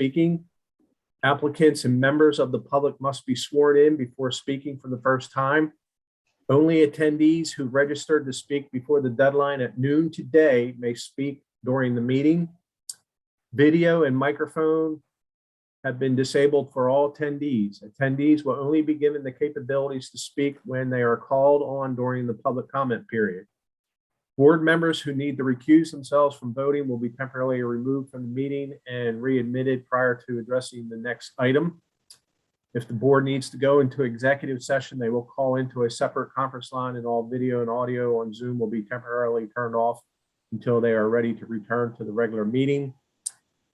speaking. Applicants and members of the public must be sworn in before speaking for the first time. Only attendees who registered to speak before the deadline at noon today may speak during the meeting. Video and microphone have been disabled for all attendees. Attendees will only be given the capabilities to speak when they are called on during the public comment period. Board members who need to recuse themselves from voting will be temporarily removed from the meeting and readmitted prior to addressing the next item. If the board needs to go into executive session, they will call into a separate conference line, and all video and audio on Zoom will be temporarily turned off until they are ready to return to the regular meeting.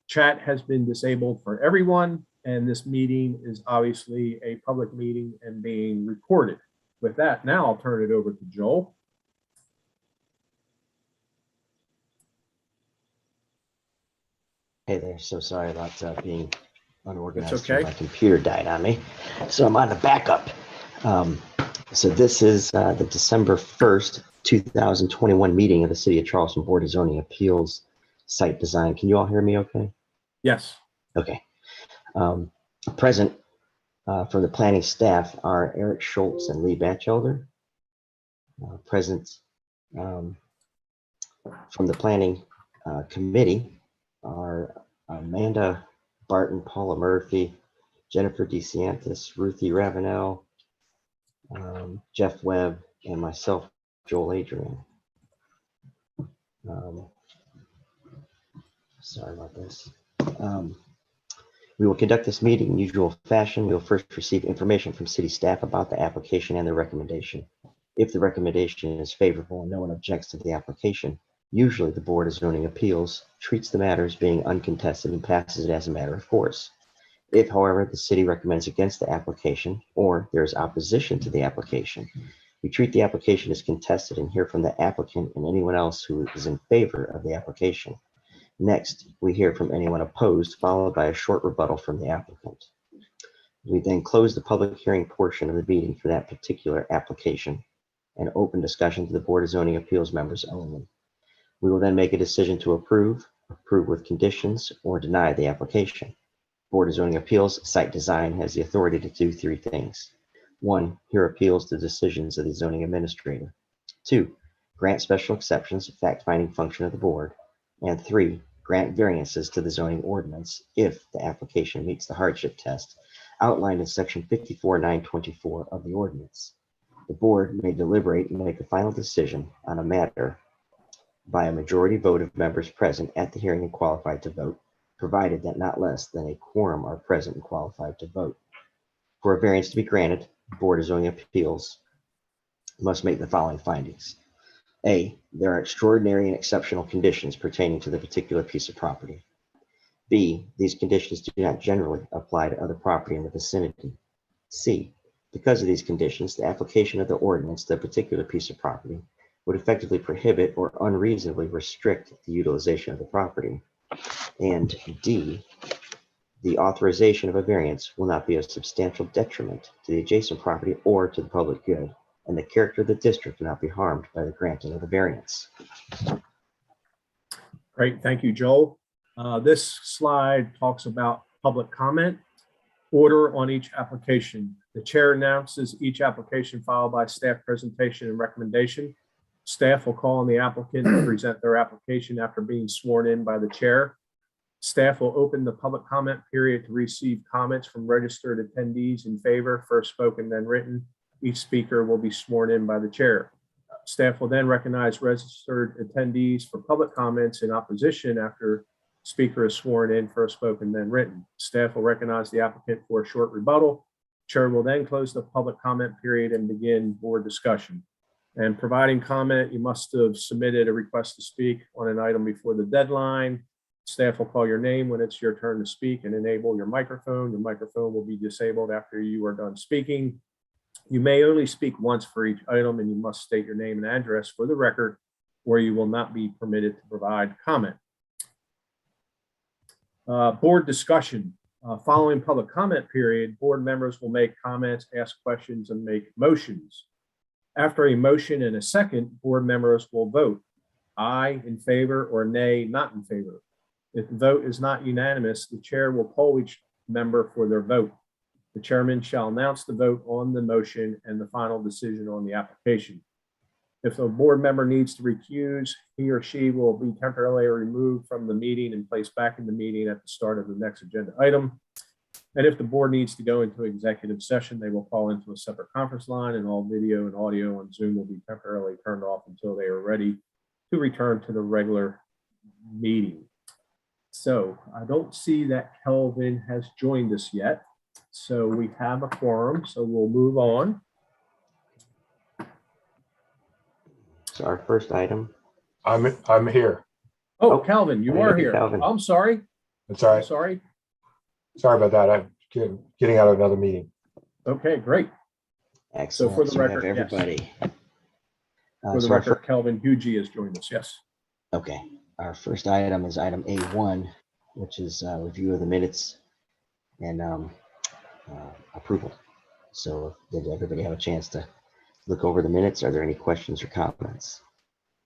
Chat has been disabled for everyone, and this meeting is obviously a public meeting and being recorded. With that, now I'll turn it over to Joel. Hey there, so sorry about being unorganized. It's okay. My computer died on me, so I'm on the backup. So this is the December 1st, 2021 meeting of the City of Charleston Board of Zoning Appeals Site Design. Can you all hear me okay? Yes. Okay. Present from the planning staff are Eric Schultz and Lee Batchelder. Present from the planning committee are Amanda Barton, Paula Murphy, Jennifer DeSantis, Ruthie Ravenel, Jeff Webb, and myself, Joel Adrian. Sorry about this. We will conduct this meeting in usual fashion. We will first receive information from city staff about the application and the recommendation. If the recommendation is favorable and no one objects to the application, usually the Board of Zoning Appeals treats the matter as being uncontested and passes it as a matter of course. If, however, the city recommends against the application or there is opposition to the application, we treat the application as contested and hear from the applicant and anyone else who is in favor of the application. Next, we hear from anyone opposed, followed by a short rebuttal from the applicant. We then close the public hearing portion of the meeting for that particular application and open discussion to the Board of Zoning Appeals members only. We will then make a decision to approve with conditions, or deny the application. Board of Zoning Appeals Site Design has the authority to do three things. 1, hear appeals to decisions of the zoning administrator. 2, grant special exceptions, fact-finding function of the board. And 3, grant variances to the zoning ordinance if the application meets the hardship test outlined in section 54.924 of the ordinance. The board may deliberate and make a final decision on a matter by a majority vote of members present at the hearing and qualified to vote, provided that not less than a quorum are present and qualified to vote. For a variance to be granted, the Board of Zoning Appeals must make the following findings. A, there are extraordinary and exceptional conditions pertaining to the particular piece of property. B, these conditions do not generally apply to other property in the vicinity. C, because of these conditions, the application of the ordinance to a particular piece of property would effectively prohibit or unreasonably restrict the utilization of the property. And D, the authorization of a variance will not be a substantial detriment to the adjacent property or to the public good, and the character of the district will not be harmed by the granting of the variance. Great, thank you, Joel. This slide talks about public comment. Order on each application. The chair announces each application followed by staff presentation and recommendation. Staff will call on the applicant to present their application after being sworn in by the chair. Staff will open the public comment period to receive comments from registered attendees in favor, first spoken, then written. Each speaker will be sworn in by the chair. Staff will then recognize registered attendees for public comments in opposition after speaker is sworn in, first spoken, then written. Staff will recognize the applicant for a short rebuttal. Chair will then close the public comment period and begin board discussion. And providing comment, you must have submitted a request to speak on an item before the deadline. Staff will call your name when it's your turn to speak and enable your microphone. Your microphone will be disabled after you are done speaking. You may only speak once for each item, and you must state your name and address for the record, or you will not be permitted to provide comment. Board discussion. Following public comment period, board members will make comments, ask questions, and make motions. After a motion and a second, board members will vote aye in favor or nay not in favor. If the vote is not unanimous, the chair will poll each member for their vote. The chairman shall announce the vote on the motion and the final decision on the application. If a board member needs to recuse, he or she will be temporarily removed from the meeting and placed back in the meeting at the start of the next agenda item. And if the board needs to go into executive session, they will call into a separate conference line, and all video and audio on Zoom will be temporarily turned off until they are ready to return to the regular meeting. So I don't see that Kelvin has joined us yet. So we have a quorum, so we'll move on. So our first item. I'm here. Oh, Calvin, you are here. Calvin. I'm sorry. That's all I'm right. sorry. Sorry about that. I'm getting out of another meeting. Okay, great. Excellent. for the we have record, yes. everybody. For the So our record, Kelvin Hugie has joined us. Yes. Okay, our first item is item A1, which is review of the minutes and approval. So did everybody have a chance to look over the minutes? Are there any questions or comments?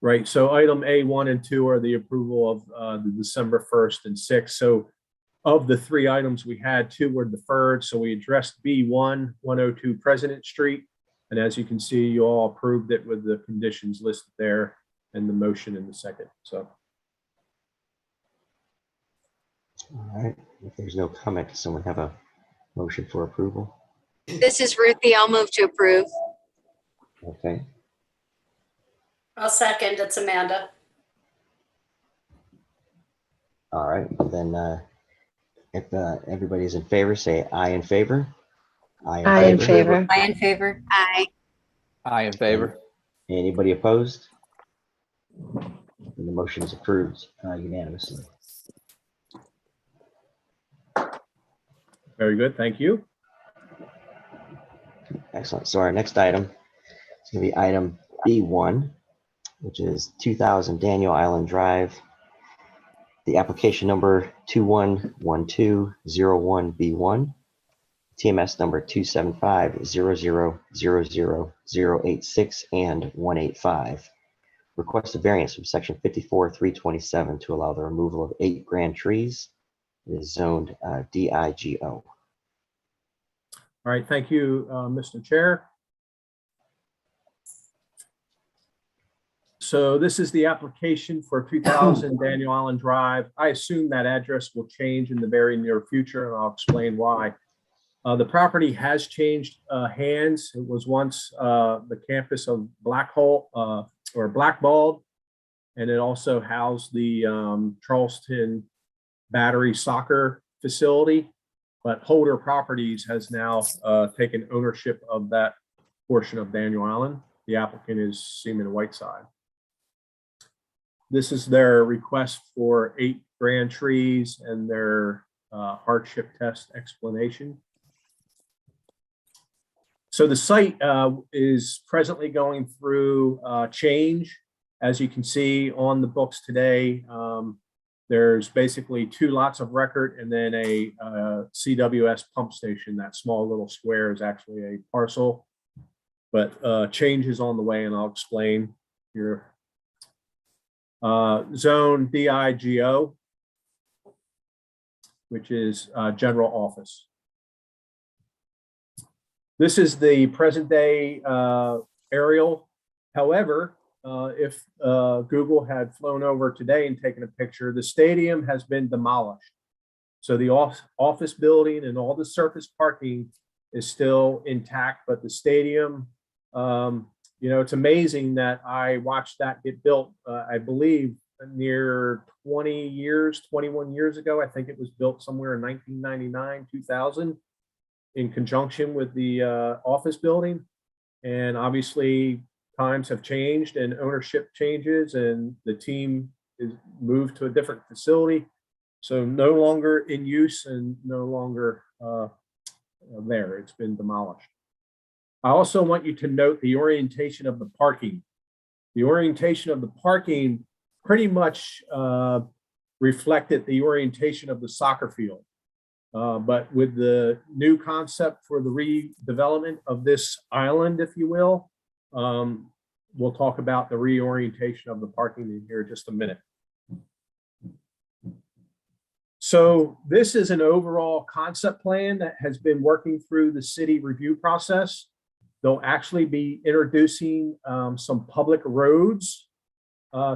Right. So item A1 and 2 are the approval of the December 1st and 6th. So of the 3 items we had, 2 were deferred. So we addressed B1, 102 President Street. And as you can see, you all approved it with the conditions listed there and the motion in the second. So. All right, if there's no comment, does someone have a motion for approval? This is Ruthie. I'll move to approve. Okay, I'll second. It's Amanda. all right, then if everybody's in favor, say aye in favor. Aye in favor. I in favor. Aye. Aye in favor. Anybody opposed? And the motion is approved unanimously. Very good. Thank you. Excellent. So our next item is going to be item B1, which is 2000 Daniel Island Drive. The application number 211201B1, TMS number 275000086 and 185. Request a variance from section 54.327 to allow the removal of 8 grand trees. It is zoned DIGO. All right. Thank you, Mr. Chair. So this is the application for 2000 Daniel Island Drive. I assume that address will change in the very near future, and I'll explain why. The property has changed hands. It was once the campus of Blackballed, and it also housed the Charleston Battery Soccer facility. But Holder Properties has now taken ownership of that portion of Daniel Island. The applicant is Seaman Whiteside. This is their request for 8 grand trees and their hardship test explanation. So the site is presently going through change. As you can see on the books today, there's basically 2 lots of record and then a CWS pump station. That small little square is actually a parcel, but change is on the way, and I'll explain here. Zone DIGO, which is general office. This is the present day aerial. However, if Google had flown over today and taken a picture, the stadium has been demolished. So the office building and all the surface parking is still intact, but the stadium, it's amazing that I watched that get built, I believe near 21 years ago. I think it was built somewhere in 1999, 2000, in conjunction with the office building. And obviously times have changed and ownership changes, and the team is moved to a different facility. So no longer in use and no longer there. It's been demolished. I also want you to note the orientation of the parking. The orientation of the parking pretty much reflected the orientation of the soccer field. But with the new concept for the redevelopment of this island, if you will, we'll talk about the reorientation of the parking in here in just a minute. So this is an overall concept plan that has been working through the city review process. They'll actually be introducing some public roads.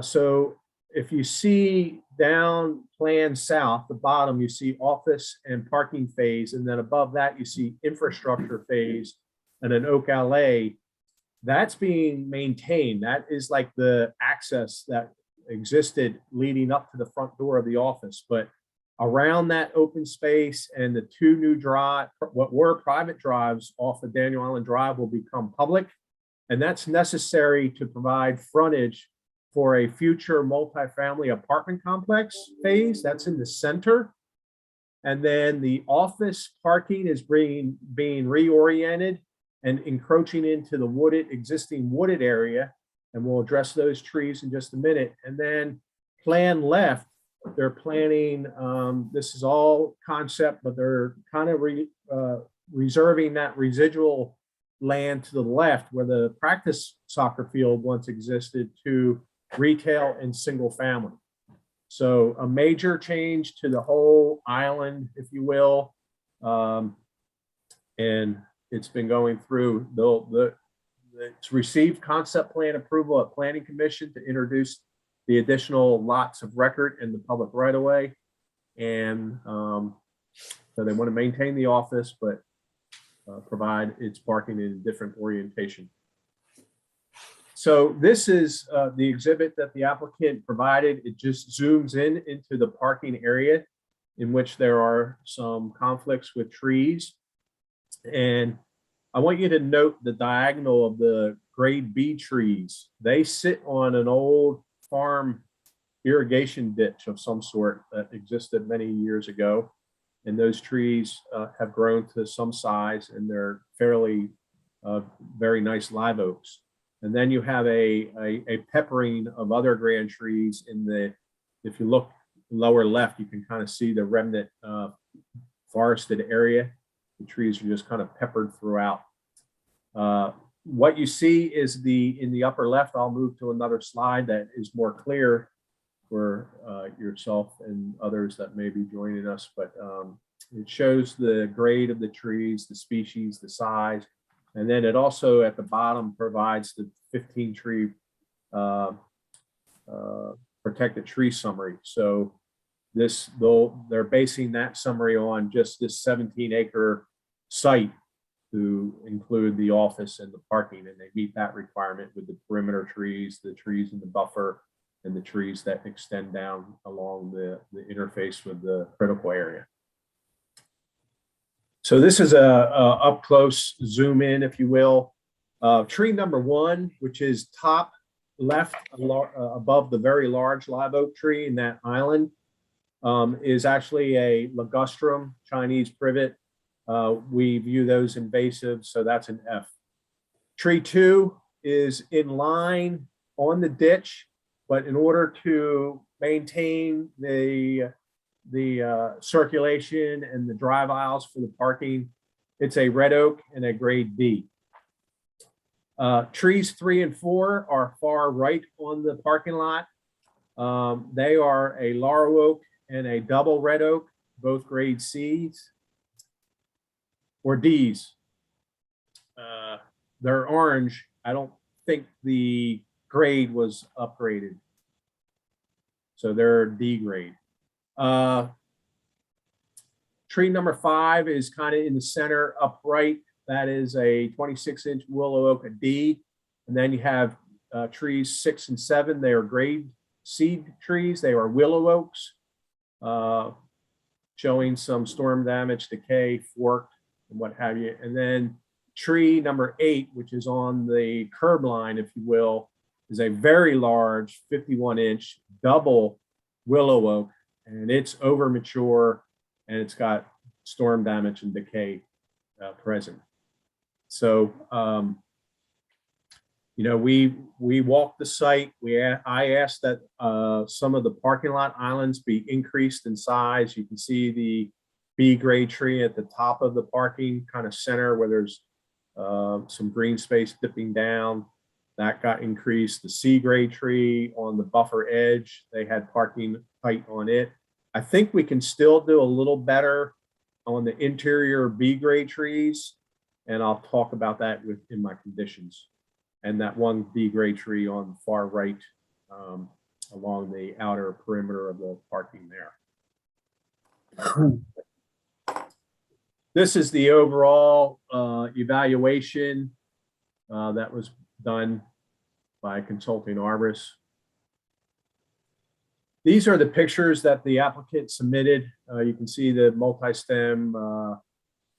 So if you see down Plan South, the bottom, you see office and parking phase, and then above that, you see infrastructure phase and an Oak Alley. That's being maintained. That is like the access that existed leading up to the front door of the office. But around that open space and the two new drive, what were private drives off of Daniel Island Drive will become public. And that's necessary to provide frontage for a future multifamily apartment complex phase. That's in the center. And then the office parking is being reoriented and encroaching into the existing wooded area. And we'll address those trees in just a minute. And then plan left, they're planning, this is all concept, but they're kind of reserving that residual land to the left where the practice soccer field once existed to retail and single family. So a major change to the whole island, if you will. And it's been going through it's received concept plan approval at Planning Commission to introduce the additional lots of record in the public right of way. And so they want to maintain the office, but provide its parking in a different orientation. So this is the exhibit that the applicant provided. It just zooms in into the parking area in which there are some conflicts with trees. And I want you to note the diagonal of the grade B trees. They sit on an old farm irrigation ditch of some sort that existed many years ago. And those trees have grown to some size and they're fairly very nice live oaks. And then you have a peppering of other grand trees in the, if you look lower left, you can kind of see the remnant forested area. The trees are just kind of peppered throughout. What you see is in the upper left, I'll move to another slide that is more clear for yourself and others that may be joining us, but it shows the grade of the trees, the species, the size, and then it also at the bottom provides the 15 tree protected tree summary. So they're basing that summary on just this 17-acre site to include the office and the parking, and they meet that requirement with the perimeter trees, the trees in the buffer, and the trees that extend down along the interface with the critical area. So this is a up close zoom in, if you will. Tree number 1, which is top left above the very large live oak tree in that island, is actually a ligustrum Chinese privet. We view those invasive, so that's an F. Tree 2 is in line on the ditch, but in order to maintain the circulation and the drive aisles for the parking, it's a red oak and a grade B. Trees 3 and 4 are far right on the parking lot. They are a laurel oak and a double red oak, both grade C's or D's. They're orange. I don't think the grade was upgraded. So they're D grade. Tree number 5 is kind of in the center upright. That is a 26-inch willow oak, a D. And then you have trees 6 and 7. They are grade seed trees. They are willow oaks, showing some storm damage, decay, fork, and what have you. And then tree number 8, which is on the curb line, if you will, is a very large 51-inch double willow oak, and it's over mature and it's got storm damage and decay present. So, you know, we walked the site. I asked that some of the parking lot islands be increased in size. You can see the B grade tree at the top of the parking kind of center where there's some green space dipping down. That got increased. The C grade tree on the buffer edge, they had parking height on it. I think we can still do a little better on the interior B grade trees. And I'll talk about that in my conditions. And that one B grade tree on the far right along the outer perimeter of the parking there. This is the overall evaluation that was done by consulting arborist. These are the pictures that the applicant submitted. You can see the multi-stem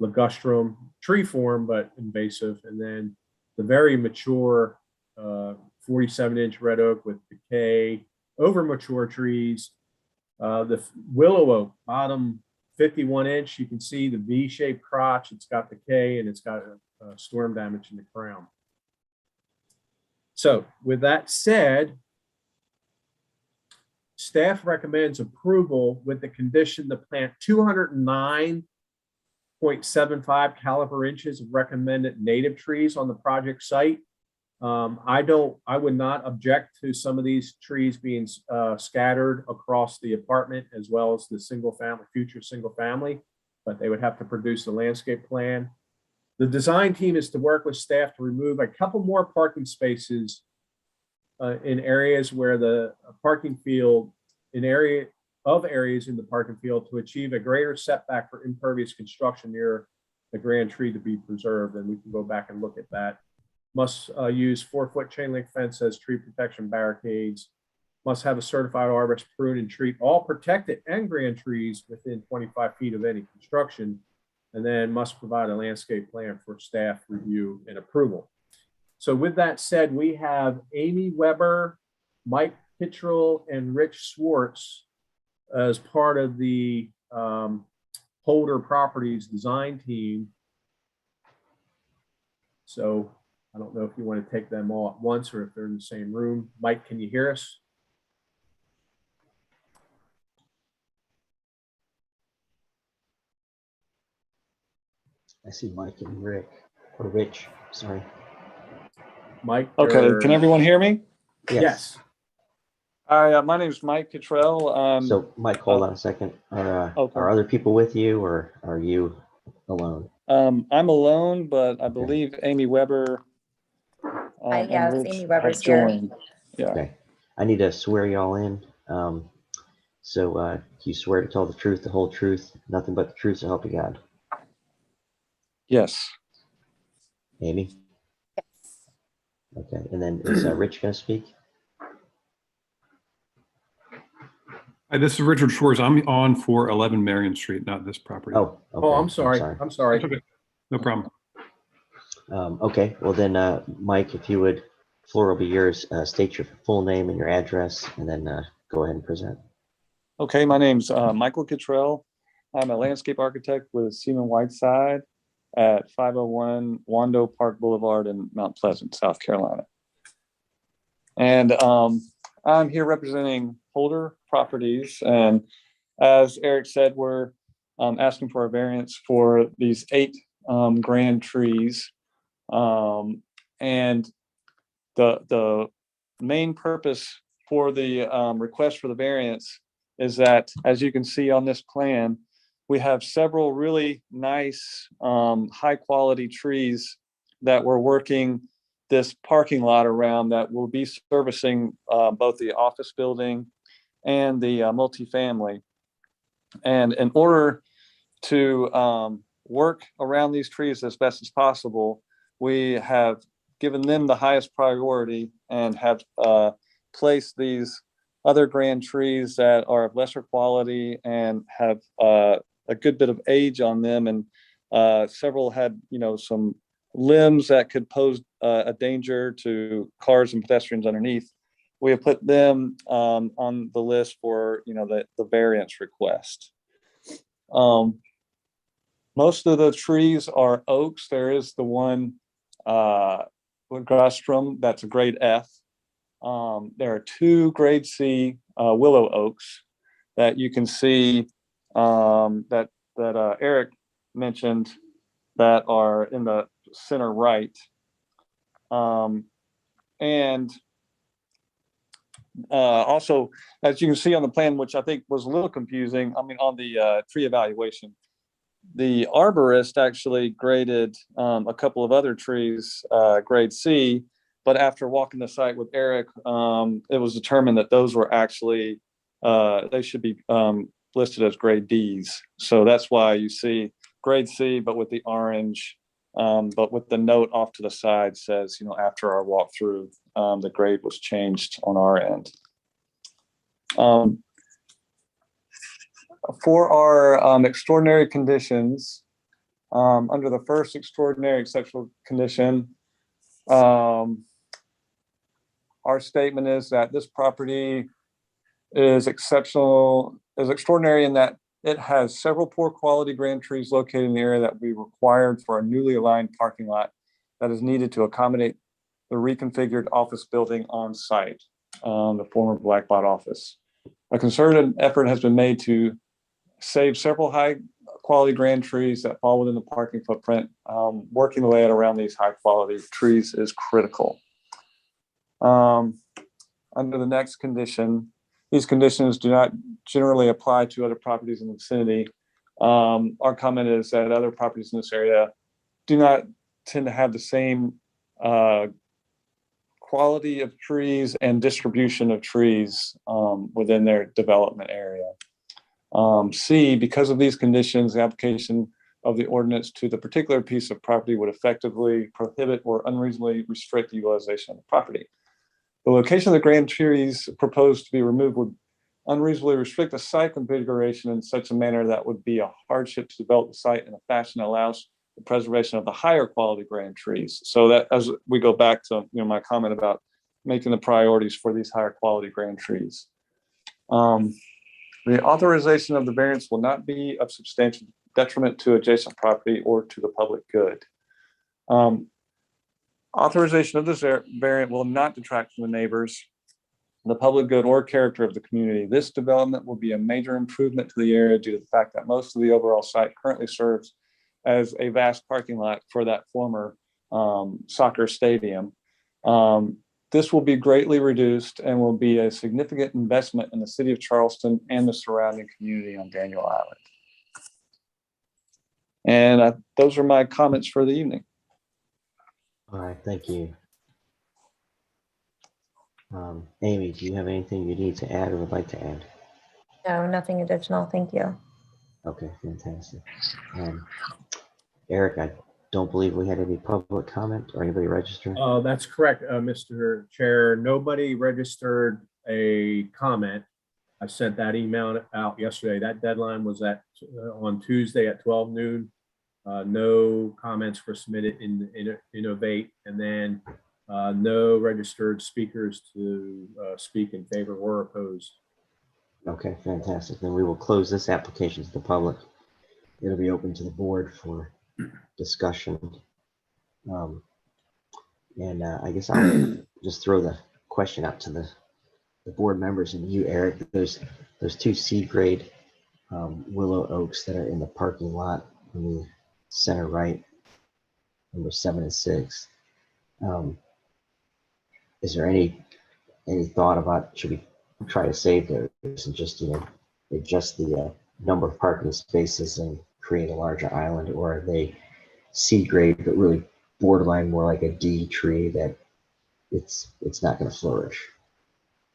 ligustrum tree form, but invasive. And then the very mature 47-inch red oak with decay over mature trees. The willow oak, bottom 51-inch, you can see the V-shaped crotch. It's got decay and it's got storm damage in the crown. So with that said, staff recommends approval with the condition to plant 209.75 caliber inches of recommended native trees on the project site. I would not object to some of these trees being scattered across the apartment as well as the future single family, but they would have to produce a landscape plan. The design team is to work with staff to remove a couple more parking spaces in areas where the parking field, areas in the parking field to achieve a greater setback for impervious construction near the grand tree to be preserved. And we can go back and look at that. Must use 4-foot chain link fence as tree protection barricades. Must have a certified arborist prune and treat all protected and grand trees within 25 feet of any construction. And then must provide a landscape plan for staff review and approval. So with that said, we have Amy Weber, Mike Kittrell, and Rich Swartz as part of the Holder Properties design team. So I don't know if you want to take them all at once or if they're in the same room. Mike, can you hear us? I see Mike and Rick, or Rich, sorry. Mike? Okay, can everyone hear me? Yes. Hi, my name is Mike Kittrell. So Mike, hold on a second. Okay. Are other people with you or are you alone? I'm alone, but I believe Amy Weber. And yes, Rich Amy Weber's have here. joined. Yeah. Okay. I need to swear y'all in. So you swear to tell the truth, the whole truth, nothing but the truth, so help you God. Yes. Amy? Okay. And then is Rich going to speak? Hi, this is Richard Schwartz. I'm on for 11 Marion Street, not this property. Oh, okay. Oh, I'm sorry. I'm sorry. That's okay. No problem. Okay. Well then, Mike, if you would, floor will be yours. State your full name and your address, and then go ahead and present. Okay, my name's Michael Kittrell. I'm a landscape architect with Seaman Whiteside at 501 Wando Park Boulevard in Mount Pleasant, South Carolina. And I'm here representing Holder Properties. And as Eric said, we're asking for a variance for these 8 grand trees. And the main purpose for the request for the variance is that, as you can see on this plan, we have several really nice, high quality trees that we're working this parking lot around that will be servicing both the office building and the multifamily. And in order to work around these trees as best as possible, we have given them the highest priority and have placed these other grand trees that are of lesser quality and have a good bit of age on them, and several had, some limbs that could pose a danger to cars and pedestrians underneath. We have put them on the list for the variance request. Most of the trees are oaks. There is the one ligustrum that's a grade F. There are 2 grade C willow oaks that you can see that Eric mentioned that are in the center right. And Also, as you can see on the plan, which I think was a little confusing, I mean, on the tree evaluation, the arborist actually graded a couple of other trees, grade C, but after walking the site with Eric, it was determined that those were actually, they should be listed as grade Ds. So that's why you see grade C, but with the orange, but with the note off to the side says, after our walkthrough, the grade was changed on our end. For our extraordinary conditions, under the first extraordinary exceptional condition, our statement is that this property is extraordinary in that it has several poor quality grand trees located in the area that we required for a newly aligned parking lot that is needed to accommodate the reconfigured office building on site, the former Blackbot office. A concerted effort has been made to save several high quality grand trees that fall within the parking footprint. Working the layout around these high quality trees is critical. Under the next condition, these conditions do not generally apply to other properties in the vicinity. Our comment is that other properties in this area do not tend to have the same quality of trees and distribution of trees within their development area. C, because of these conditions, the application of the ordinance to the particular piece of property would effectively prohibit or unreasonably restrict the utilization of the property. The location of the grand trees proposed to be removed would unreasonably restrict the site configuration in such a manner that would be a hardship to develop the site in a fashion that allows the preservation of the higher quality grand trees. So that, as we go back to my comment about making the priorities for these higher quality grand trees. The authorization of the variance will not be of substantial detriment to adjacent property or to the public good. Authorization of this variant will not detract from the neighbors, the public good, or character of the community. This development will be a major improvement to the area due to the fact that most of the overall site currently serves as a vast parking lot for that former soccer stadium. This will be greatly reduced and will be a significant investment in the city of Charleston and the surrounding community on Daniel Island. And those are my comments for the evening. All right, thank you. Amy, do you have anything you need to add or would like to add? No, nothing additional. Thank you. Okay, fantastic. Eric, I don't believe we had any public comment or anybody registered. That's correct, Mr. Chair. Nobody registered a comment. I sent that email out yesterday. That deadline was on Tuesday at 12 noon. No comments were submitted in Innovate, and then no registered speakers to speak in favor or opposed. Okay, fantastic. Then we will close this application to the public. It'll be open to the board for discussion. I guess I'll just throw the question out to the board members and you, Eric. Those two seed grade willow oaks that are in the parking lot in the center right, number 7 and 6. Is there any thought about, should we try to save those and just adjust the number of parking spaces and create a larger island, or are they seed grade but really borderline more like a D tree that it's not going to flourish?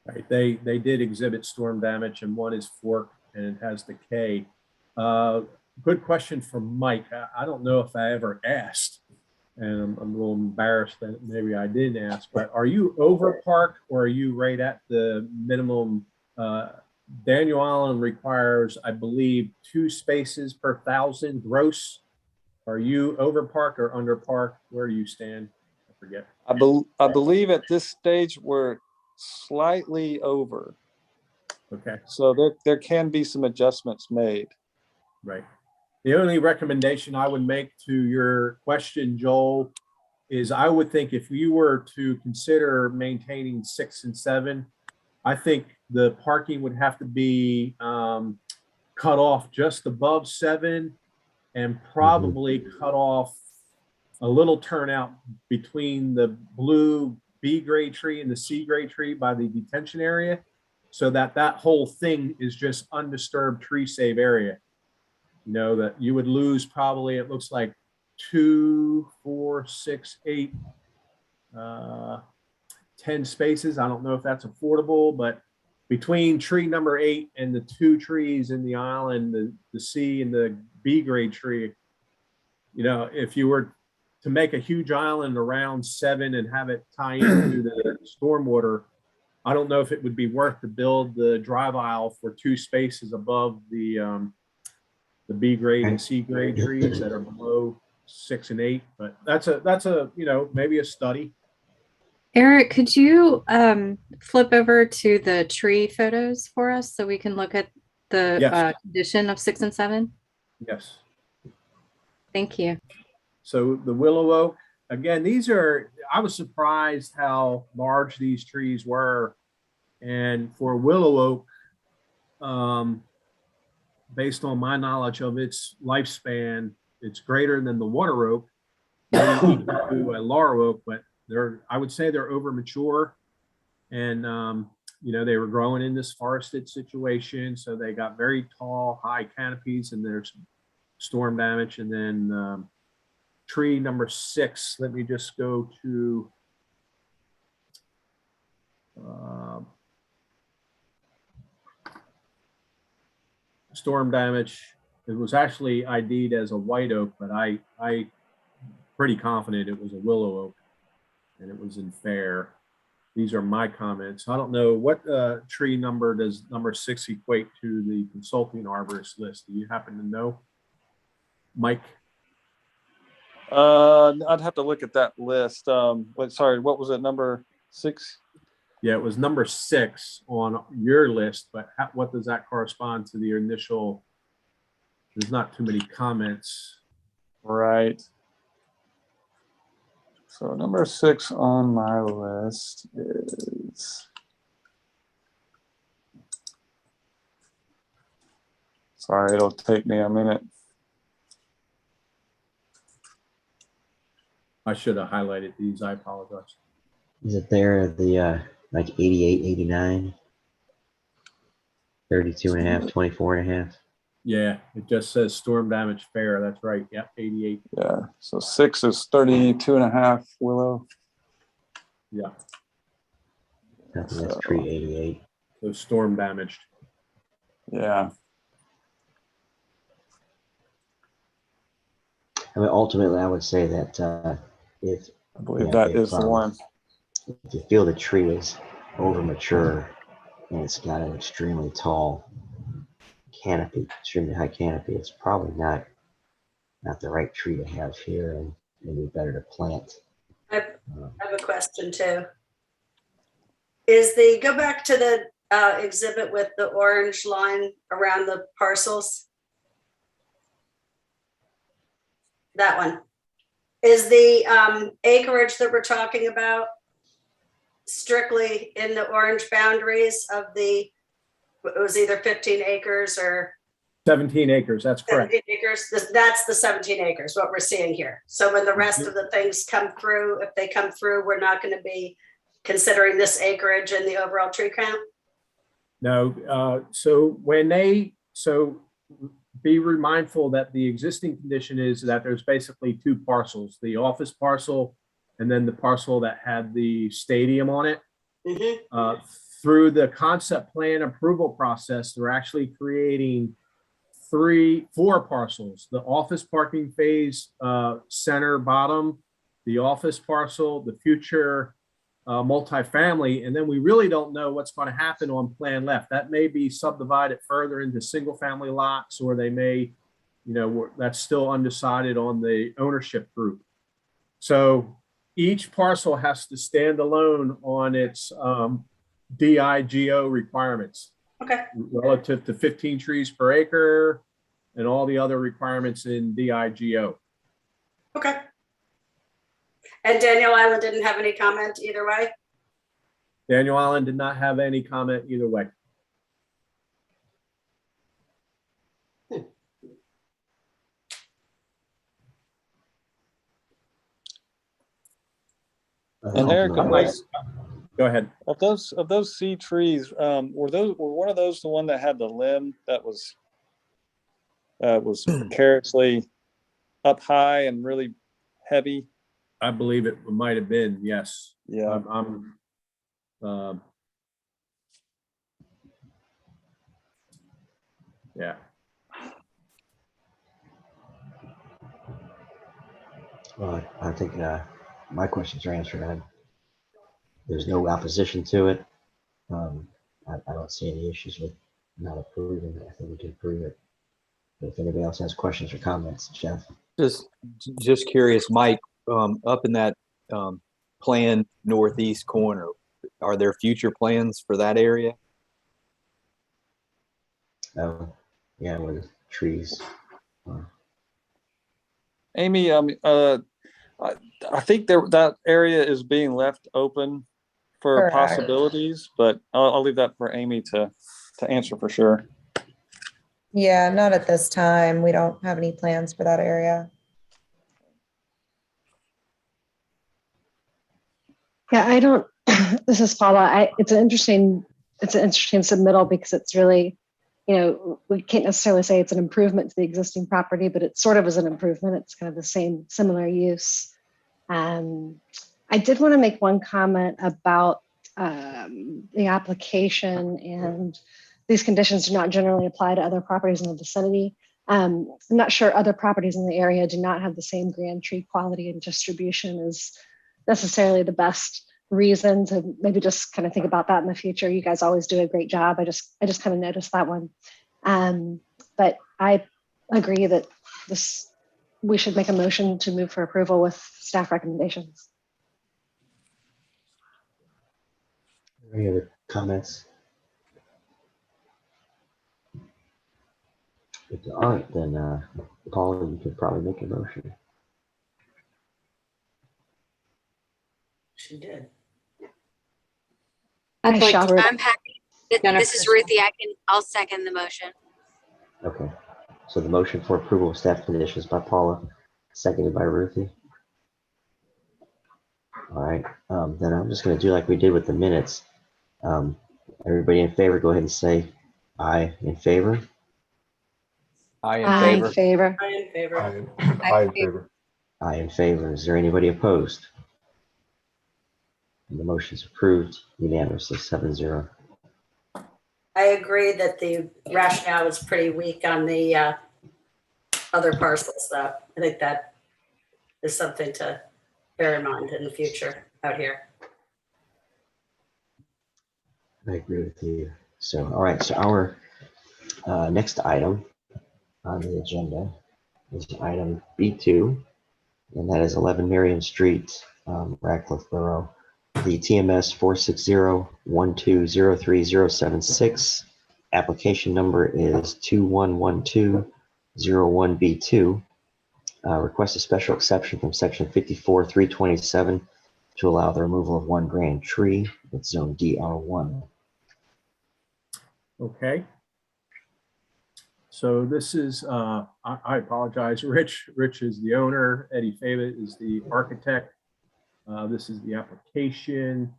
Right. They did exhibit storm damage, and one is forked and it has decay. Good question from Mike. I don't know if I ever asked, and I'm a little embarrassed that maybe I didn't ask, but are you over parked or are you right at the minimum? Daniel Island requires, I believe, 2 spaces per 1,000 gross. Are you over parked or under parked? Where you stand? I forget. I believe at this stage we're slightly over. Okay. So there can be some adjustments made. Right. The only recommendation I would make to your question, Joel, is I would think if you were to consider maintaining 6 and 7, I think the parking would have to be cut off just above 7 and probably cut off a little turnout between the blue B grade tree and the C grade tree by the detention area, so that that whole thing is just undisturbed tree save area. You know, that you would lose probably, it looks like 2, 4, 6, 8, 10 spaces. I don't know if that's affordable, but between tree number 8 and the 2 trees in the island, the C and the B grade tree, you know, if you were to make a huge island around 7 and have it tie into the stormwater, I don't know if it would be worth to build the drive aisle for 2 spaces above the B grade and C grade trees that are below 6 and 8. But that's a you know, maybe a study. Eric, could you flip over to the tree photos for us so we can look at the Yes. condition of 6 and 7? Yes. Thank you. So the willow oak, again, these are, I was surprised how large these trees were. And for willow oak, based on my knowledge of its lifespan, it's greater than the water oak, maybe equal to a laurel oak, but I would say they're over mature. And, you know, they were growing in this forested situation. So they got very tall, high canopies, and there's storm damage. And then tree number 6, let me just go to storm damage. It was actually ID'd as a white oak, but I pretty confident it was a willow oak, and it was in fair. These are my comments. I don't know what tree number does number 6 equate to the consulting arborist list. Do you happen to know, Mike? I'd have to look at that list. But sorry, what was it, number 6? Yeah, it was number 6 on your list, but what does that correspond to the initial? There's not too many comments. Right. So number 6 on my list is, sorry, it'll take me a minute. I should have highlighted these. I apologize. Is it there, the like 88, 89, 32 and a half, 24 and a half? Yeah, it just says storm damage fair. That's right. Yep, 88. Yeah, so 6 is 32 and a half willow. Yeah, I think that's So, tree 88. so storm damaged. yeah. I mean, ultimately, I would say that if I believe Yeah, that if, is the one. if you feel the tree is over mature and it's got an extremely tall canopy, extremely high canopy, it's probably not the right tree to have here, and maybe better to plant. I have a question too. Go back to the exhibit with the orange line around the parcels. That one. Is the acreage that we're talking about strictly in the orange boundaries of it was either 15 acres or 17 acres. That's correct. 17 acres? That's the 17 acres, what we're seeing here. So when the rest of the things come through, if they come through, we're not going to be considering this acreage in the overall tree count? No. So be mindful that the existing condition is that there's basically 2 parcels, the office parcel and then the parcel that had the stadium on it. Mm-hmm. Through the concept plan approval process, they're actually creating 4 parcels: the office parking phase center bottom, the office parcel, the future multifamily, and then we really don't know what's going to happen on plan left. That may be subdivided further into single family lots, or they may, you know, that's still undecided on the ownership group. So each parcel has to stand alone on its DIGO requirements. Okay. Relative to 15 trees per acre and all the other requirements in DIGO. Okay. And Daniel Island didn't have any comment either way? Daniel Island did not have any comment either way. And Eric, Ultimately, Go ahead. of those C trees, were one of those the one that had the limb that was precariously up high and really heavy? I believe it might have been, yes. Yeah. Yeah. well, I think my questions are answered. There's no opposition to it. I don't see any issues with not approving it. I think we can approve it. But if anybody else has questions or comments, Jeff. Just curious, Mike, up in that planned northeast corner, are there future plans for that area? Oh, yeah, with trees. Amy, I think that area is being left open for Correct. possibilities, but I'll leave that for Amy to answer for sure. Yeah, not at this time. We don't have any plans for that area. Yeah, I don't, this is Paula. It's an interesting submittal because it's really, we can't necessarily say it's an improvement to the existing property, but it sort of is an improvement. It's kind of the same, similar use. I did want to make one comment about the application, and these conditions do not generally apply to other properties in the vicinity. I'm not sure other properties in the area do not have the same grand tree quality and distribution as necessarily the best reason to maybe just kind of think about that in the future. You guys always do a great job. I just kind of noticed that one. But I agree that we should make a motion to move for approval with staff recommendations. Any other comments? If there aren't, then Paula, you could probably make a motion. She did. I'd like shall to, I'm happy. This is Jennifer. Ruthie. I'll second the motion. Okay. So the motion for approval of staff conditions by Paula, seconded by Ruthie. All right. Then I'm just going to do like we did with the minutes. Everybody in favor, go ahead and say aye in favor. I in I in favor. favor. I in favor. I in favor. Aye in favor. Is there anybody opposed? And the motion's approved unanimously, 7-0. I agree that the rationale was pretty weak on the other parcels, though. I think that is something to bear in mind in the future out here. I agree with you. So, all right. So our next item on the agenda is item B2, and that is 11 Marion Street, Radcliffe Borough. The TMS 460-1203076. Application number is 211201B2. Request a special exception from section 54.327 to allow the removal of one grand tree with zone DR1. Okay. So this is, I apologize, Rich. Rich is the owner. Eddie Favet is the architect. This is the application.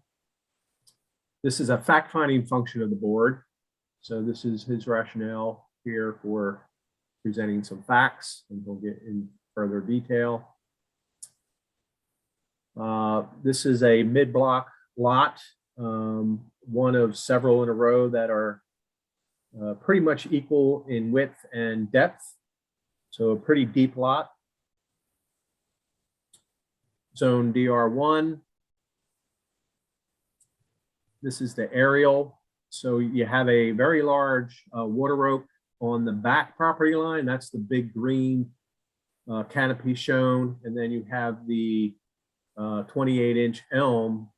This is a fact-finding function of the board. So this is his rationale here for presenting some facts, and we'll get in further detail. This is a mid-block lot, one of several in a row that are pretty much equal in width and depth. So a pretty deep lot. Zone DR1. This is the aerial. So you have a very large water oak on the back property line. That's the big green canopy shown. And then you have the 28-inch elm.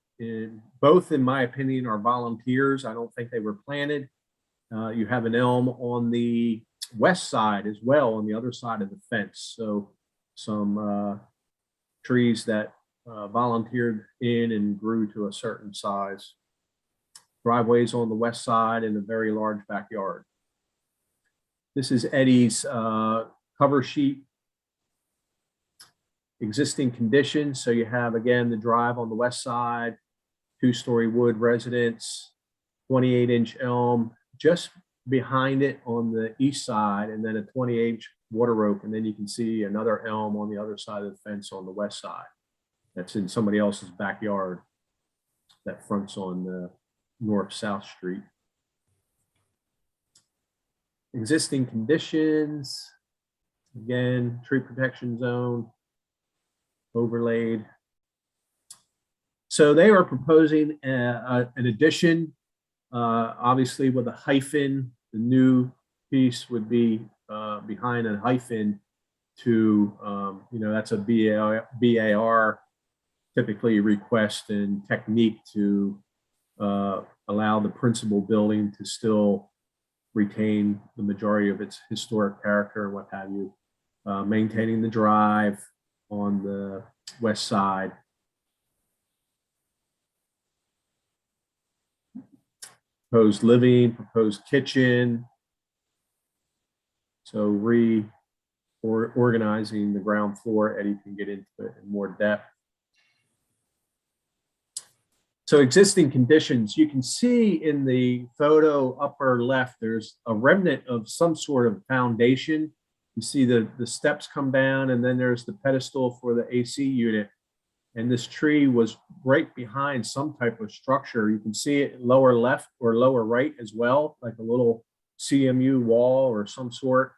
Both, in my opinion, are volunteers. I don't think they were planted. You have an elm on the west side as well, on the other side of the fence. So some trees that volunteered in and grew to a certain size. Driveways on the west side and a very large backyard. This is Eddie's cover sheet. Existing conditions. So you have, again, the drive on the west side, 2-story wood residence, 28-inch elm just behind it on the east side, and then a 28-inch water rope. And then you can see another elm on the other side of the fence on the west side. That's in somebody else's backyard that fronts on the north-south street. Existing conditions, again, tree protection zone, overlaid. So they are proposing an addition, obviously with a hyphen. The new piece would be behind a hyphen to, that's a BAR typically request and technique to allow the principal building to still retain the majority of its historic character and what have you, maintaining the drive on the west side. Proposed living, proposed kitchen. So organizing the ground floor. Eddie can get into it in more depth. So existing conditions, you can see in the photo upper left, there's a remnant of some sort of foundation. You see the steps come down, and then there's the pedestal for the AC unit. And this tree was right behind some type of structure. You can see it lower left or lower right as well, like a little CMU wall or some sort.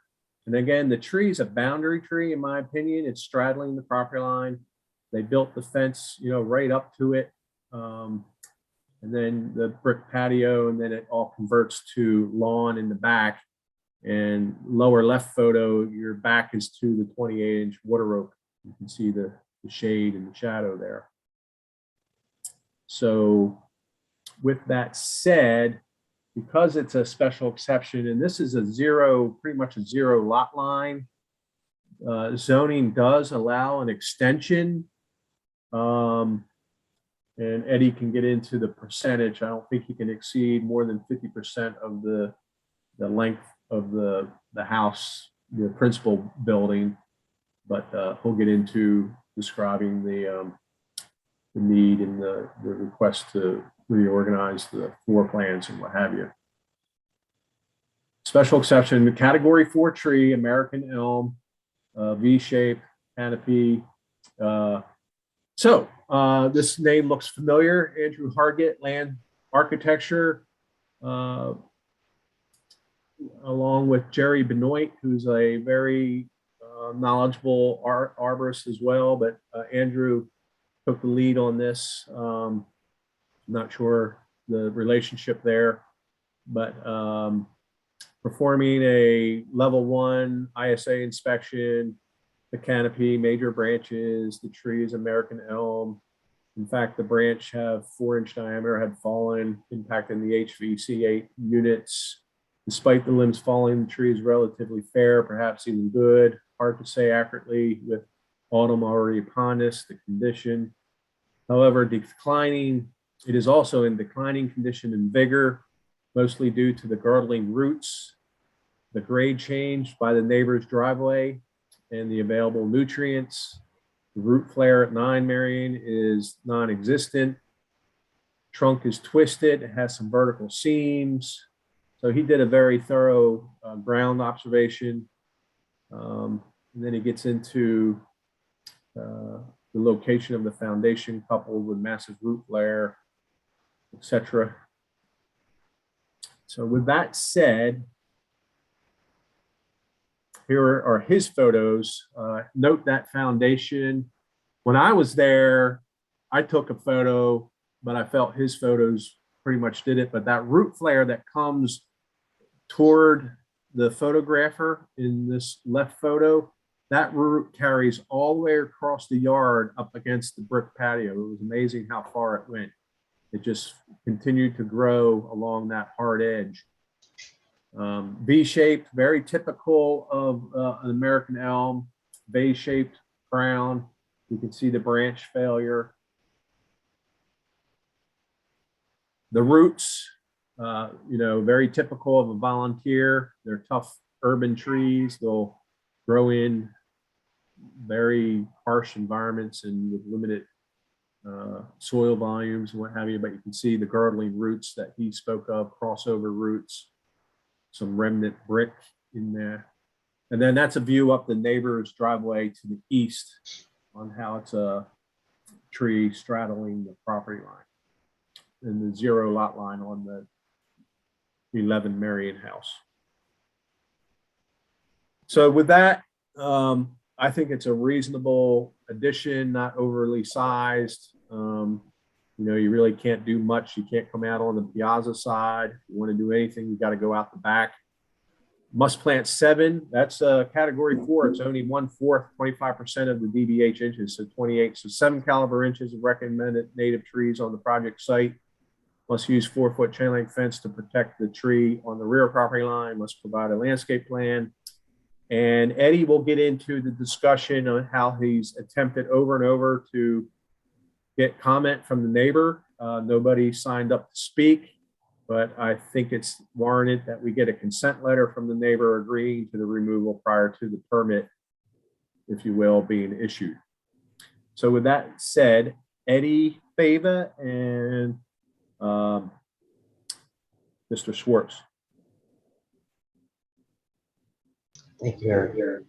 And again, the tree is a boundary tree, in my opinion. It's straddling the property line. They built the fence, right up to it. And then the brick patio, and then it all converts to lawn in the back. And lower left photo, your back is to the 28-inch water rope. You can see the shade and the shadow there. So with that said, because it's a special exception, and this is pretty much a zero lot line, zoning does allow an extension. And Eddie can get into the percentage. I don't think he can exceed more than 50% of the length of the house, the principal building, but he'll get into describing the need and the request to reorganize the floor plans and what have you. Special exception, the category 4 tree, American elm, V-shape canopy. So this name looks familiar. Andrew Hargett, Land Architecture, along with Jerry Benoit, who's a very knowledgeable arborist as well. But Andrew took the lead on this. Not sure the relationship there, but performing a level 1 ISA inspection. The canopy, major branches, the tree is American elm. In fact, the branch have 4-inch diameter had fallen, impacting the HVAC units. Despite the limbs falling, the tree is relatively fair, perhaps even good. Hard to say accurately with autumn already upon us, the condition. However, it is also in declining condition and vigor, mostly due to the girdling roots, the grade change by the neighbor's driveway, and the available nutrients. The root flare at 9 Marion is non-existent. Trunk is twisted, it has some vertical seams. So he did a very thorough ground observation. And then he gets into the location of the foundation coupled with massive root flare, etc. So with that said, here are his photos. Note that foundation. When I was there, I took a photo, but I felt his photos pretty much did it. But that root flare that comes toward the photographer in this left photo, that root carries all the way across the yard up against the brick patio. It was amazing how far it went. It just continued to grow along that hard edge. V-shaped, very typical of an American elm, V-shaped crown. You can see the branch failure. The roots, very typical of a volunteer. They're tough urban trees. They'll grow in very harsh environments and with limited soil volumes and what have you, but you can see the girdling roots that he spoke of, crossover roots, some remnant brick in there. And then that's a view up the neighbor's driveway to the east on how it's a tree straddling the property line and the 0 lot line on the 11 Marion house. So with that, I think it's a reasonable addition, not overly sized. You know, you really can't do much. You can't come out on the piazza side. If you want to do anything, you got to go out the back. Must plant 7. That's category 4. It's only 1/4, 25% of the DBH inches, so 28. So 7 caliber inches of recommended native trees on the project site. Must use 4-foot chain link fence to protect the tree on the rear property line. Must provide a landscape plan. And Eddie will get into the discussion on how he's attempted over and over to get comment from the neighbor. Nobody signed up to speak, but I think it's warranted that we get a consent letter from the neighbor agreeing to the removal prior to the permit, if you will, being issued. So with that said, Eddie Fava and Mr. Schwartz. Thank you, Eric.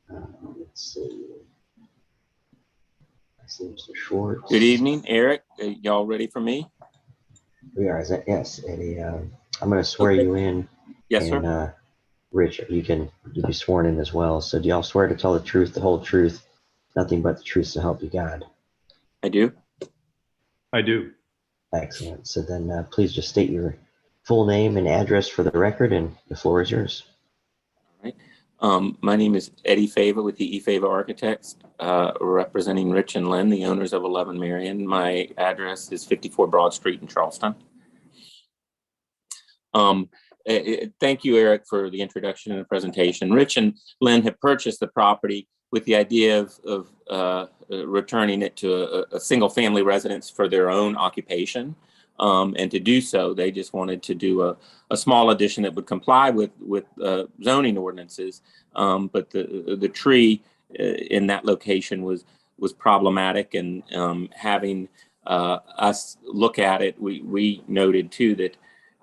Let's see. I see Mr. Schwartz. Good evening, Eric. Y'all ready for me? We are. Is that, yes, Eddie. I'm going to swear you in. Yes, and, sir. Rich, you can be sworn in as well. So do y'all swear to tell the truth, the whole truth, nothing but the truth, so help you God? I do. I do. Excellent. So then please just state your full name and address for the record, and the floor is yours. All right. My name is Eddie Fava with the Fava Architects, representing Rich and Lynn, the owners of 11 Marion. My address is 54 Broad Street in Charleston. Thank you, Eric, for the introduction and the presentation. Rich and Lynn have purchased the property with the idea of returning it to a single family residence for their own occupation. And to do so, they just wanted to do a small addition that would comply with zoning ordinances. But the tree in that location was problematic, and having us look at it, we noted too that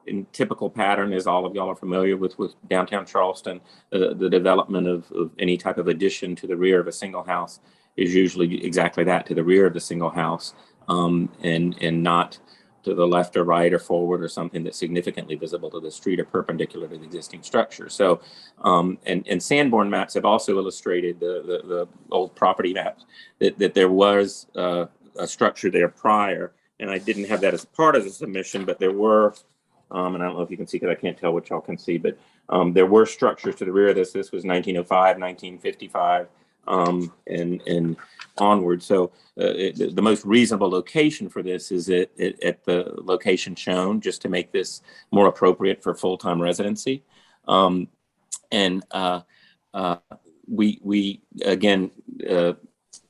in typical pattern, as all of y'all are familiar with downtown Charleston, the development of any type of addition to the rear of a single house is usually exactly that, to the rear of the single house, and not to the left or right or forward or something that's significantly visible to the street or perpendicular to the existing structure. So, and Sanborn maps have also illustrated the old property maps that there was a structure there prior, and I didn't have that as part of the submission, but there were, and I don't know if you can see because I can't tell what y'all can see, but there were structures to the rear of this. This was 1905, 1955, and onward. So the most reasonable location for this is at the location shown, just to make this more appropriate for full-time residency. And we again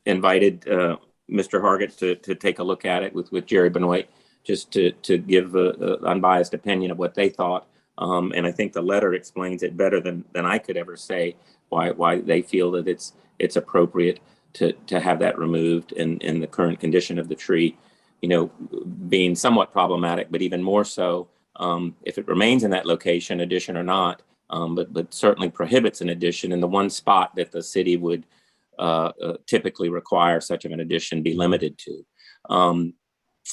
invited Mr. Hargett to take a look at it with Jerry Benoit, just to give an unbiased opinion of what they thought. And I think the letter explains it better than I could ever say why they feel that it's appropriate to have that removed in the current condition of the tree, you know, being somewhat problematic, but even more so if it remains in that location, addition or not, but certainly prohibits an addition in the one spot that the city would typically require such of an addition be limited to.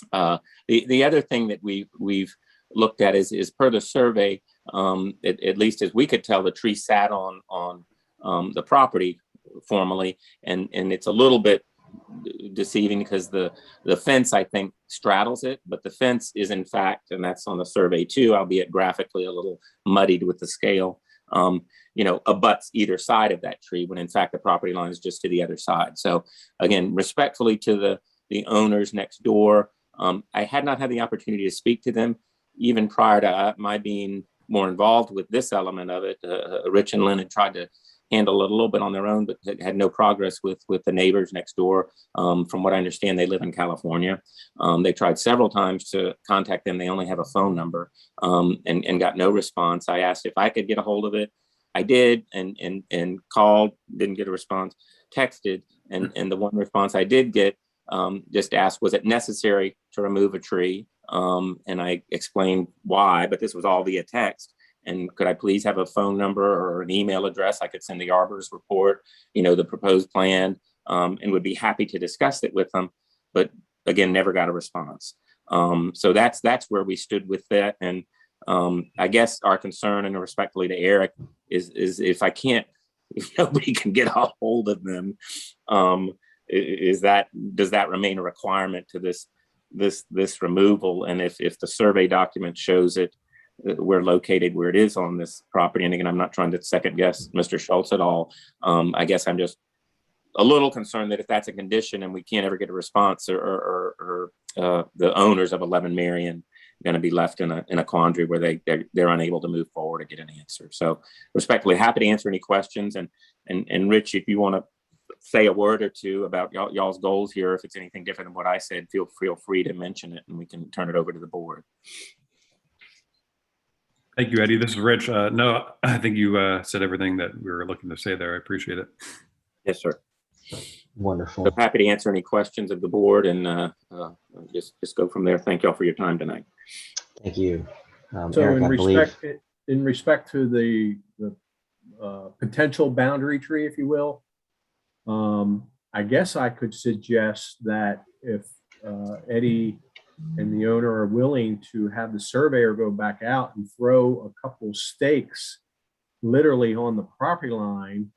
The other thing that we've looked at is per the survey, at least as we could tell, the tree sat on the property formally, and it's a little bit deceiving because the fence, I think, straddles it, but the fence is in fact, and that's on the survey too, albeit graphically a little muddied with the scale, you know, abuts either side of that tree, when in fact the property line is just to the other side. So again, respectfully to the owners next door, I had not had the opportunity to speak to them even prior to my being more involved with this element of it. Rich and Lynn had tried to handle it a little bit on their own, but had no progress with the neighbors next door. From what I understand, they live in California. They tried several times to contact them. They only have a phone number, and got no response. I asked if I could get a hold of it. I did and called, didn't get a response, texted, and the one response I did get just asked, was it necessary to remove a tree? And I explained why, but this was all via text. And could I please have a phone number or an email address? I could send the arborist report, the proposed plan, and would be happy to discuss it with them. But again, never got a response. So that's where we stood with that. And I guess our concern, and respectfully to Eric, is if nobody can get a hold of them, does that remain a requirement to this removal? And if the survey document shows it, we're located where it is on this property. And again, I'm not trying to second guess Mr. Schultz at all. I guess I'm just a little concerned that if that's a condition and we can't ever get a response, or the owners of 11 Marion going to be left in a quandary where they're unable to move forward or get an answer. So respectfully, happy to answer any questions. And Rich, if you want to say a word or two about y'all's goals here, if it's anything different than what I said, feel free to mention it and we can turn it over to the board. Thank you, Eddie. This is Rich. No, I think you said everything that we were looking to say there. I appreciate it. Yes, sir. Wonderful. So happy to answer any questions of the board and just go from there. Thank y'all for your time tonight. Thank you. So Eric, in respect to the potential boundary tree, if you will, I guess I could suggest that if Eddie and the owner are willing to have the surveyor go back out and throw a couple stakes literally on the property line,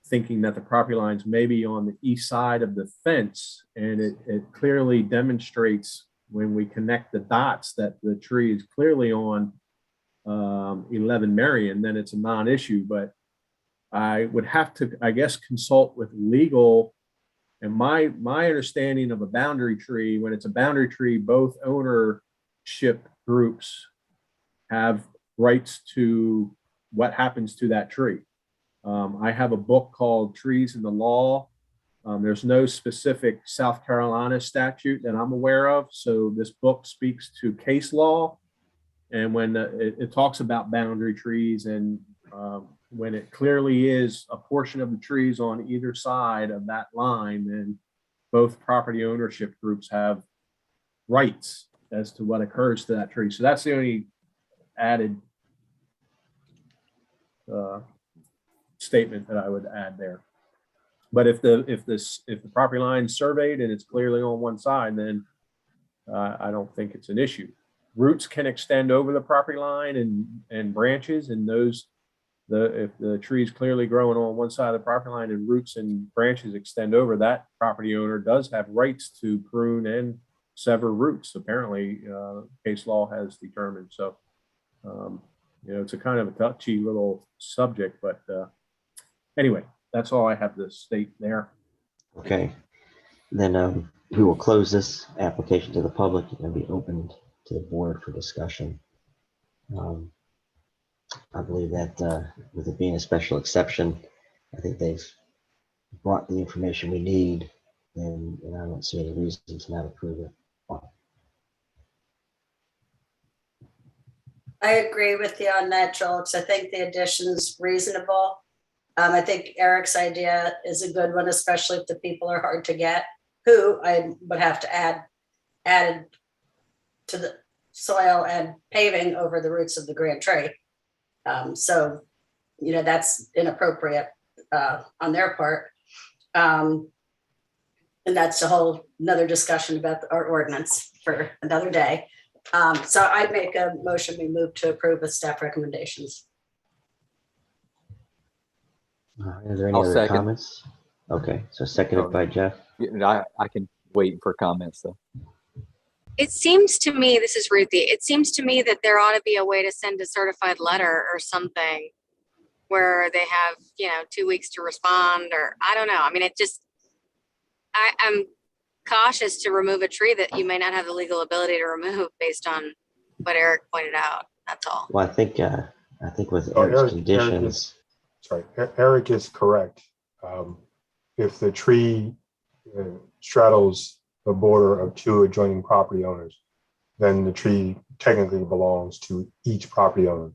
thinking that the property lines may be on the east side of the fence, and it clearly demonstrates when we connect the dots that the tree is clearly on 11 Marion, then it's a non-issue. But I would have to, I guess, consult with legal. And my understanding of a boundary tree, when it's a boundary tree, both ownership groups have rights to what happens to that tree. I have a book called Trees in the Law. There's no specific South Carolina statute that I'm aware of. So this book speaks to case law. And when it talks about boundary trees, and when it clearly is a portion of the trees on either side of that line, then both property ownership groups have rights as to what occurs to that tree. So that's the only added statement that I would add there. But if the property line is surveyed and it's clearly on one side, then I don't think it's an issue. Roots can extend over the property line and branches, and if the tree is clearly growing on one side of the property line and roots and branches extend over, that property owner does have rights to prune and sever roots. Apparently, case law has determined. So, it's a kind of a touchy little subject, but anyway, that's all I have to state there. Okay. Then we will close this application to the public and be opened to the board for discussion. I believe that with it being a special exception, I think they've brought the information we need, and I don't see any reason to not approve it. I agree with you on that, Schultz. I think the addition's reasonable. I think Eric's idea is a good one, especially if the people are hard to get, who I would have to add to the soil and paving over the roots of the grand tree. So, that's inappropriate on their part. And that's another discussion about our ordinance for another day. So I'd make a motion, we move to approve with staff recommendations. Are there any I'll other second. comments? Okay, so seconded by Jeff. I can wait for comments though. It seems to me, this is Ruthie, it seems to me that there ought to be a way to send a certified letter or something where they have, 2 weeks to respond, or I don't know. I mean, I'm cautious to remove a tree that you may not have the legal ability to remove based on what Eric pointed out. That's all. Well, I think with Eric's conditions. Eric is correct. If the tree straddles the border of two adjoining property owners, then the tree technically belongs to each property owner.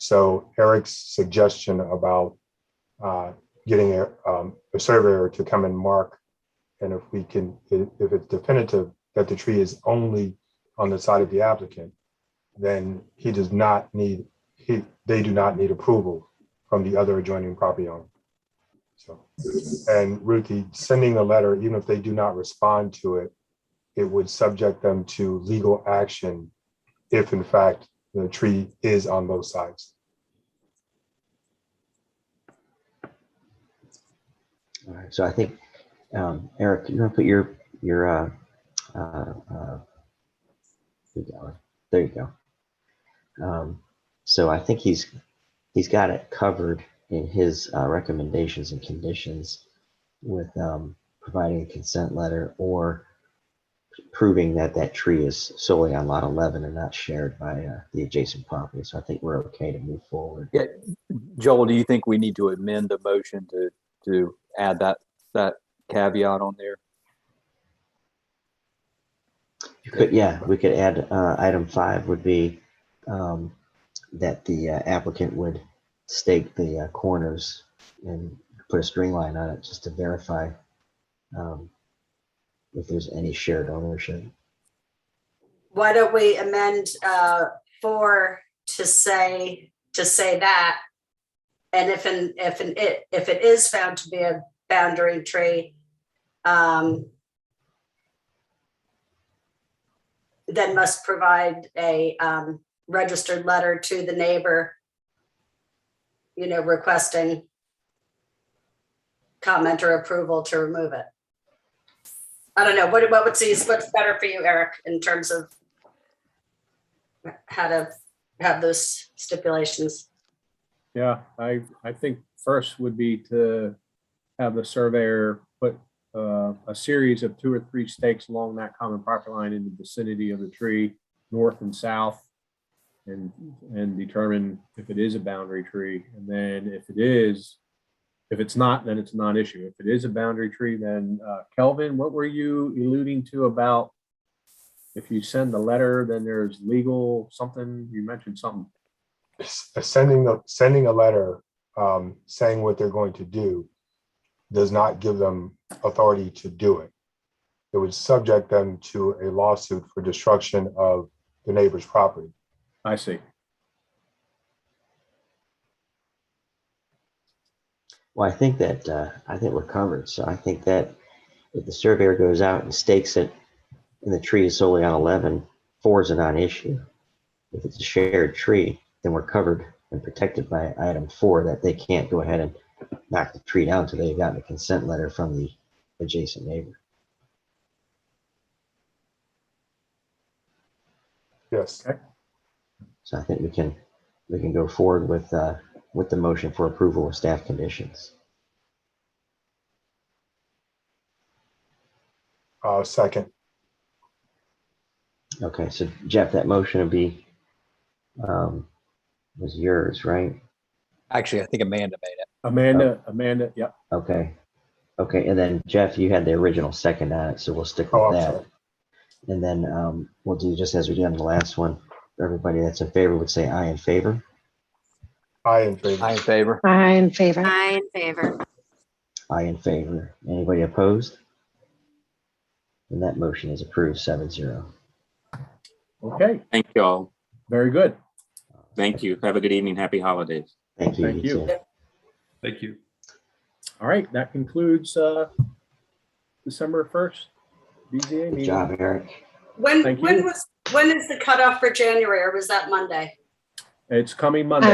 So Eric's suggestion about getting a surveyor to come and mark, and if it's definitive that the tree is only on the side of the applicant, then they do not need approval from the other adjoining property owner. So, and Ruthie, sending a letter, even if they do not respond to it, it would subject them to legal action if in fact the tree is on both sides. All right, so I think, Eric, you're gonna put your there you go. So I think he's got it covered in his recommendations and conditions with providing a consent letter or proving that that tree is solely on lot 11 and not shared by the adjacent property. So I think we're okay to move forward. Yeah, Joel, do you think we need to amend the motion to add that caveat on there? You could, yeah, we could add item 5 would be that the applicant would stake the corners and put a string line on it just to verify if there's any shared ownership. Why don't we amend 4 to say that, and if it is found to be a boundary tree, then must provide a registered letter to the neighbor, requesting comment or approval to remove it. I don't know, what's better for you, Eric, in terms of how to have those stipulations? Yeah, I think first would be to have the surveyor put a series of 2 or 3 stakes along that common property line in the vicinity of the tree, north and south, and determine if it is a boundary tree. And then if it's not, then it's a non-issue. If it is a boundary tree, then Kelvin, what were you alluding to about if you send the letter, then there's legal something? You mentioned something. Sending a letter saying what they're going to do does not give them authority to do it. It would subject them to a lawsuit for destruction of the neighbor's property. I see. Well, I think we're covered. So I think that if the surveyor goes out and stakes it and the tree is solely on 11, 4 is a non-issue. If it's a shared tree, then we're covered and protected by item 4 that they can't go ahead and knock the tree down until they've gotten a consent letter from the adjacent neighbor. Yes. Okay. So I think we can go forward with the motion for approval of staff conditions. Second. Okay, so Jeff, that motion would be was yours, right? Actually, I think Amanda made it. Amanda, yep. Okay, and then Jeff, you had the original second on it, so we'll stick with I'm that. sorry. And then we'll do just as we did on the last one. Everybody that's in favor would say aye in favor. Aye in favor. I in favor. I in favor. I in favor. Aye in favor. Anybody opposed? And that motion is approved 7-0. Okay, Thank you all. very good. Thank you. Have a good evening. Happy holidays. Thank you. Thank you. too. Thank you. All right, that concludes December 1st BZA Good meeting. job, Eric. When Thank you. is the cutoff for January, or was that Monday? It's coming Monday.